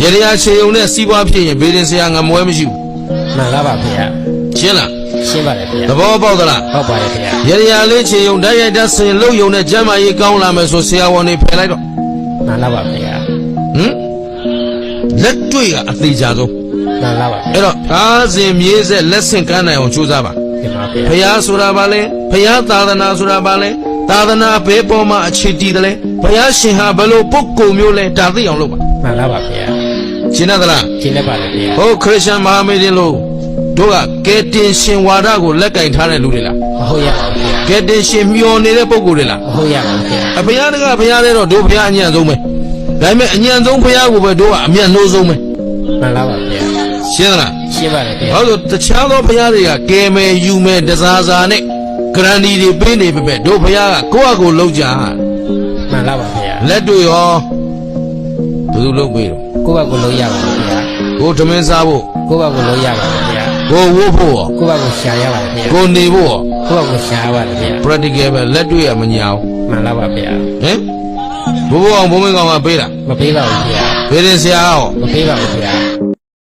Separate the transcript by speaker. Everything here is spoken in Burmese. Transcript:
Speaker 1: ရေရချေုံနဲ့စီးပွားဖြစ်ရင်ဘေးရင်ဆရာငမွဲမရှိဘူး
Speaker 2: မှန်လားပါဗျာ
Speaker 1: ရှင်းလား
Speaker 2: ရှင်းပါတယ်ဗျာ
Speaker 1: သဘောပေါက်သလား
Speaker 2: ဟုတ်ပါတယ်ဗျာ
Speaker 1: ရေရလေးချေုံဓာတ်ရိုက်တတ်စင်လုံယုံနဲ့ကျမ်းမာရေးကောင်းလာမယ်ဆိုဆရာဝန်တွေဖယ်လိုက်တော့
Speaker 2: မှန်လားပါဗျာ
Speaker 1: လက်တွေ့ကအသေးချာဆုံး
Speaker 2: မှန်လားပါ
Speaker 1: အဲ့တော့အားစဉ်မြေးဆက်လက်ဆင့်ကမ်းနိုင်အောင်ကြိုးစားပါဘုရားဆိုတာဘာလဲဘုရားသာသနာဆိုတာဘာလဲသာသနာဘယ်ပေါ်မှာအခြေတည်တယ်လဲဘုရားရှင်ဟာဘယ်လိုပုဂ္ဂိုလ်မျိုးလဲဒါသိအောင်လုပ်ပါ
Speaker 2: မှန်လားပါဗျာ
Speaker 1: ရှင်းသလား
Speaker 2: ရှင်းနေပါလေဗျာ
Speaker 1: ဟုတ်ခရစ်ယာန်မဟာမေဒင်လို့တို့ကကယ်တင်ရှင်ဝါဒကိုလက်ကင်ထားတဲ့လူတွေလား
Speaker 2: မဟုတ်ရပါဘူးဗျာ
Speaker 1: ကယ်တင်ရှင်မျောနေတဲ့ပုဂ္ဂိုလ်တွေလား
Speaker 2: မဟုတ်ရပါဘူးဗျာ
Speaker 1: ဘုရားတကဘုရားတဲ့တော့တို့ဘုရားအညံ့ဆုံးပဲဒါပေမဲ့အညံ့ဆုံးဘုရားကိုပဲတို့ကအမြတ်နှိုးဆုံးပဲ
Speaker 2: မှန်လားပါဗျာ
Speaker 1: ရှင်းသလား
Speaker 2: ရှင်းပါတယ်ဗျာ
Speaker 1: ဟုတ်ဆိုတခြားသောဘုရားတွေကကယ်မယ်ယူမယ်တစားစားနဲ့ဂရန်တီတွေပေးနေပဲတို့ဘုရားကကိုယ့်အကိုလုံးကြ
Speaker 2: မှန်လားပါဗျာ
Speaker 1: လက်တွေ့ရောဘယ်သူလုပ်ပေးတော့
Speaker 2: ကိုယ့်ဘက်ကိုလုံးရပါဗျာ
Speaker 1: ကိုထမင်းစားဖို့
Speaker 2: ကိုယ့်ဘက်ကိုလုံးရပါဗျာ
Speaker 1: ကိုဝုတ်ဖို့ရော
Speaker 2: ကိုယ့်ဘက်ကိုရှာရပါဗျာ
Speaker 1: ကိုနေဖို့ရော
Speaker 2: ကိုယ့်ဘက်ကိုရှာရပါဗျာ
Speaker 1: practical ပဲလက်တွေ့ရမညာဘူး
Speaker 2: မှန်လားပါဗျာ
Speaker 1: ဟင်ဘိုးဘိုးအောင်ဘုံမင်းကောင်ကပေးတာ
Speaker 2: မပေးပါဘူးဗျာ
Speaker 1: ဘေးရင်ဆရာရော
Speaker 2: မပေးပါဘူးဗျာ